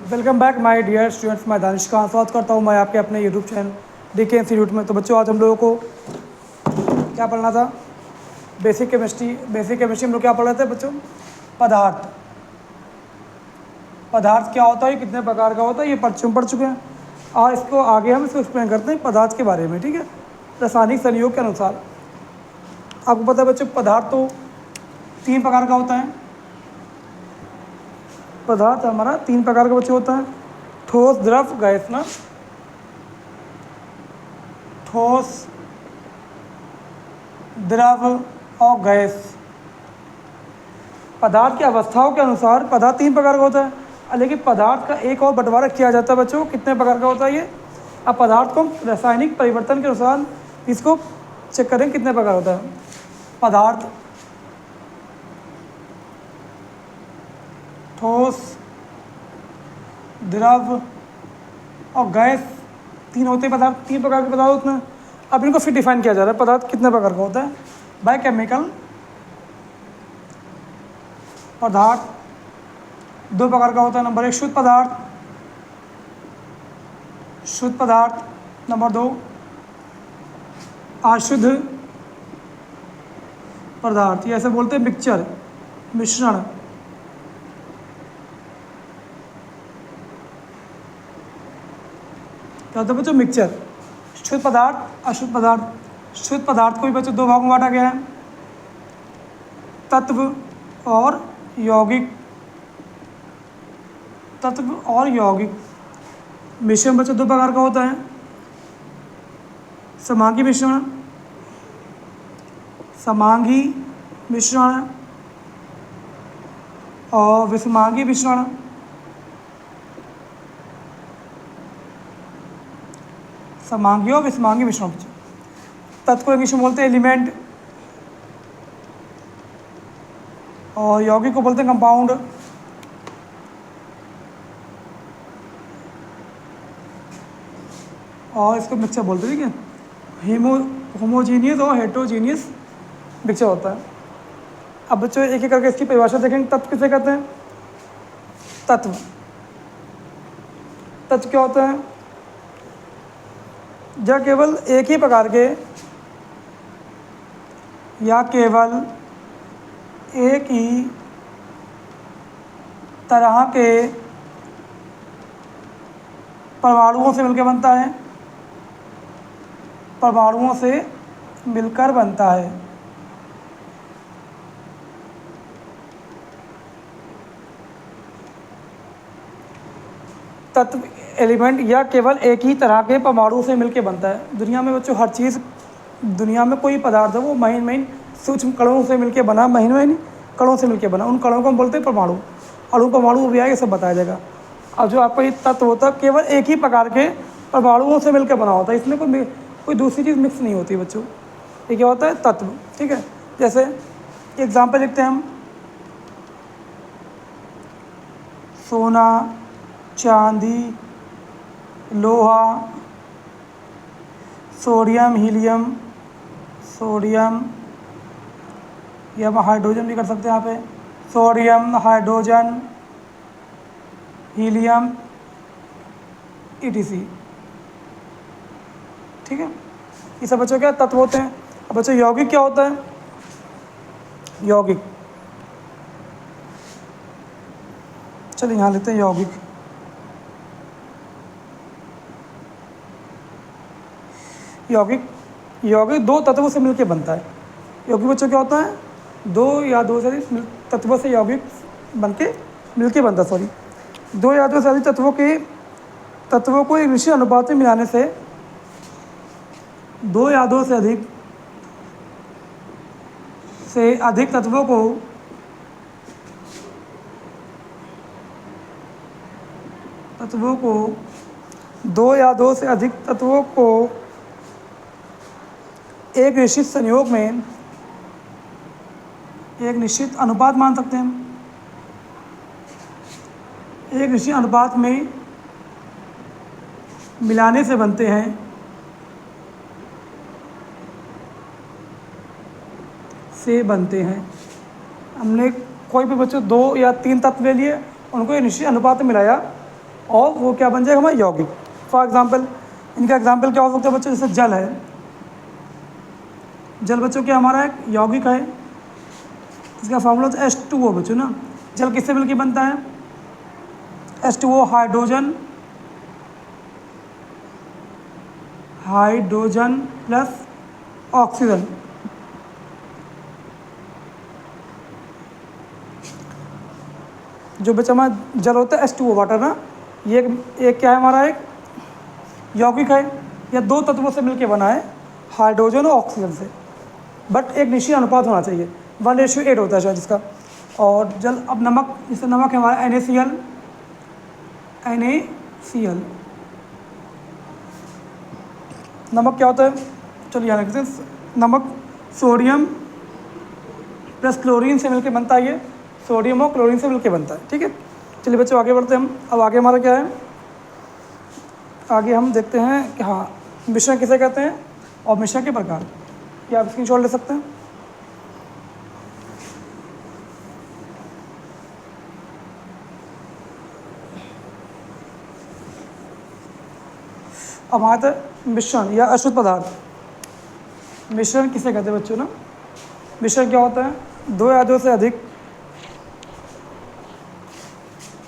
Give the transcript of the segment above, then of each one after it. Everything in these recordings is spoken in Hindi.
Welcome back my dear students. मैं दानिश का स्वागत करता हूँ मैं आपके अपने यूट्यूब चैनल डीके इंस्टीट्यूट में। तो बच्चों, आज हम लोगों को क्या पढ़ना था? बेसिक केमिस्ट्री में हम लोग क्या पढ़ रहे थे बच्चों? पदार्थ। पदार्थ क्या होता है, कितने प्रकार का होता है, ये पढ़ चुके हैं। और इसको आगे हम इसको एक्सप्लेन करते हैं पदार्थ के बारे में, ठीक है। रासायनिक संयोग के अनुसार आपको पता है बच्चों, पदार्थ तो 3 प्रकार का होता है। पदार्थ हमारा 3 प्रकार का बच्चों होता है, ठोस, द्रव, गैस ना। ठोस, द्रव और गैस। पदार्थ की अवस्थाओं के अनुसार पदार्थ 3 प्रकार का होता है, लेकिन पदार्थ का एक और बंटवारा किया जाता है बच्चों। कितने प्रकार का होता है ये? अब पदार्थ को रासायनिक परिवर्तन के अनुसार इसको चेक करें कितने प्रकार होता है। पदार्थ ठोस, द्रव और गैस 3 होते हैं पदार्थ। 3 प्रकार के पदार्थ होते हैं। अब इनको फिर डिफाइन किया जा रहा है पदार्थ कितने प्रकार का होता है। बाय केमिकल पदार्थ 2 प्रकार का होता है। नंबर 1 शुद्ध पदार्थ। नंबर 2 अशुद्ध पदार्थ, ये ऐसे बोलते हैं मिक्सचर, मिश्रण। क्या होता है बच्चों? मिक्सचर। शुद्ध पदार्थ, अशुद्ध पदार्थ। शुद्ध पदार्थ को भी बच्चों 2 भागों में बांटा गया है, तत्व और यौगिक। तत्व और यौगिक मिश्रण बच्चों 2 प्रकार का होता है, समांगी मिश्रण और विषमांगी मिश्रण। समांगी और विषमांगी मिश्रण। तत्व को इंग्लिश में बोलते हैं एलिमेंट और यौगिक को बोलते हैं कंपाउंड। और इसको मिक्सचर बोलते हैं, ठीक है। होमोजीनियस और हेटेरोजीनियस मिक्सचर होता है। अब बच्चों एक एक करके इसकी परिभाषा देखेंगे। तत्व किसे कहते हैं? तत्व क्या होता है? या केवल एक ही प्रकार के या केवल एक ही तरह के परमाणुओं से मिलकर बनता है। परमाणुओं से मिलकर बनता है। तत्व एलिमेंट या केवल एक ही तरह के परमाणुओं से मिलकर बनता है। दुनिया में बच्चों हर चीज़, दुनिया में कोई पदार्थ है वो महीन सूक्ष्म कणों से मिलकर बना, महीन कणों से मिलकर बना। उन कणों को हम बोलते हैं परमाणु। अणु परमाणु भी आएगा, सब बताया जाएगा। अब जो आपका ये तत्व होता है केवल एक ही प्रकार के परमाणुओं से मिलकर बना होता है, इसमें कोई दूसरी चीज़ मिक्स नहीं होती बच्चों। ये क्या होता है? तत्व, ठीक है। जैसे एग्जाम्पल लिखते हैं हम, सोना, चांदी, लोहा, सोडियम, हीलियम, या हम हाइड्रोजन भी कर सकते हैं यहाँ पे। सोडियम, हाइड्रोजन, हीलियम, ETC, ठीक है। ये सब बच्चों क्या तत्व होते हैं। अब बच्चों यौगिक क्या होता है? यौगिक, चलिए यहाँ लेते हैं यौगिक। यौगिक 2 तत्वों से मिलकर बनता है। यौगिक बच्चों क्या होता है? 2 या 2 से अधिक तत्वों से यौगिक मिलके बनता है। 2 या 2 से अधिक तत्वों को एक निश्चित अनुपात में मिलाने से 2 या 2 से अधिक तत्वों को एक निश्चित संयोग में, एक निश्चित अनुपात मान सकते हैं हम। एक निश्चित अनुपात में मिलाने से बनते हैं। हमने कोई भी बच्चों 2 या 3 तत्व ले लिए, उनको एक निश्चित अनुपात में मिलाया और वो क्या बन जाएगा हमारा यौगिक। फॉर एग्जांपल इनका एग्जांपल क्या हो सकता है बच्चों, जैसे जल है, जल बच्चों क्या हमारा एक यौगिक है, इसका फॉर्मूला तो H2O बच्चों ना। जल किससे मिलकर बनता है, H2O हाइड्रोजन प्लस ऑक्सीजन। जो बच्चा हमारा जल होता है H2O वाटर ना, ये एक क्या है हमारा एक यौगिक है, या दो तत्वों से मिलकर बना है, हाइड्रोजन और ऑक्सीजन से, बट एक निश्चित अनुपात होना चाहिए, 1:8 होता है शायद इसका। और जल, अब नमक, जैसे नमक है हमारा NaCl, नमक क्या होता है, चलिए यहाँ लिखते हैं, नमक सोडियम प्लस क्लोरीन से मिलकर बनता है, ये सोडियम और क्लोरीन से मिलकर बनता है, ठीक है। चलिए बच्चों आगे बढ़ते हैं हम। अब आगे हमारा क्या है, आगे हम देखते हैं कि हाँ मिश्रण किसे कहते हैं और मिश्रण के प्रकार। क्या आप स्क्रीनशॉट ले सकते हैं। अब आता है मिश्रण या अशुद्ध पदार्थ। मिश्रण किसे कहते हैं बच्चों ना, मिश्रण क्या होता है, दो या दो से अधिक,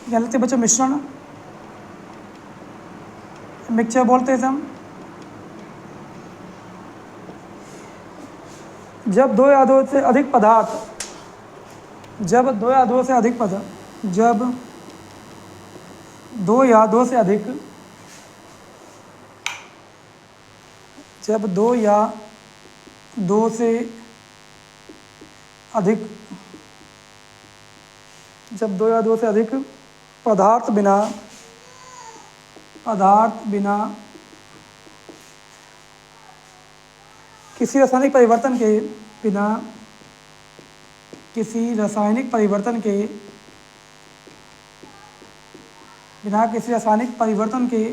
क्या लिखते हैं बच्चों, मिश्रण, मिक्सचर बोलते हैं इसे हम। जब दो या दो से अधिक पदार्थ, जब दो या दो से अधिक पदार्थ, जब दो या दो से अधिक, जब दो या दो से अधिक, जब दो या दो से अधिक पदार्थ बिना किसी रासायनिक परिवर्तन के, बिना किसी रासायनिक परिवर्तन के, बिना किसी रासायनिक परिवर्तन के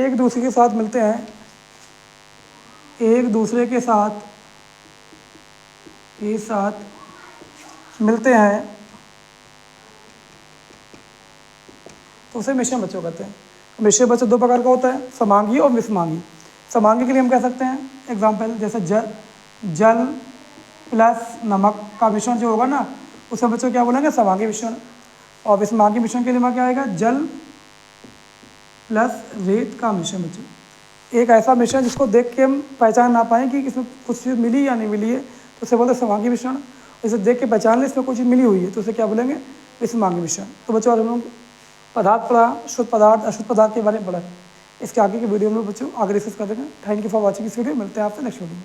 एक दूसरे के साथ मिलते हैं, एक दूसरे के साथ मिलते हैं, तो उसे मिश्रण बच्चों कहते हैं। मिश्रण बच्चों दो प्रकार का होता है, समांगी और विषमांगी। समांगी के लिए हम कह सकते हैं एग्जाम्पल, जैसे जल प्लस नमक का मिश्रण जो होगा ना, उसे बच्चों क्या बोलेंगे, समांगी मिश्रण। और विषमांगी मिश्रण के लिए हमारा क्या आएगा, जल प्लस रेत का मिश्रण बच्चों। एक ऐसा मिश्रण जिसको देख के हम पहचान ना पाएँ कि इसमें कुछ चीज़ मिली या नहीं मिली है, तो उसे बोलते हैं समांगी मिश्रण। इसे देख के पहचान ले इसमें कोई चीज़ मिली हुई है, तो उसे क्या बोलेंगे, विषमांगी मिश्रण। तो बच्चों आज हम लोग पदार्थ पढ़ा, शुद्ध पदार्थ अशुद्ध पदार्थ के बारे में पढ़ा। इसके आगे की वीडियो में बच्चों आगे डिस्कस कर देंगे। थैंक यू फॉर वॉचिंग इस वीडियो। मिलते हैं आपसे नेक्स्ट वीडियो में।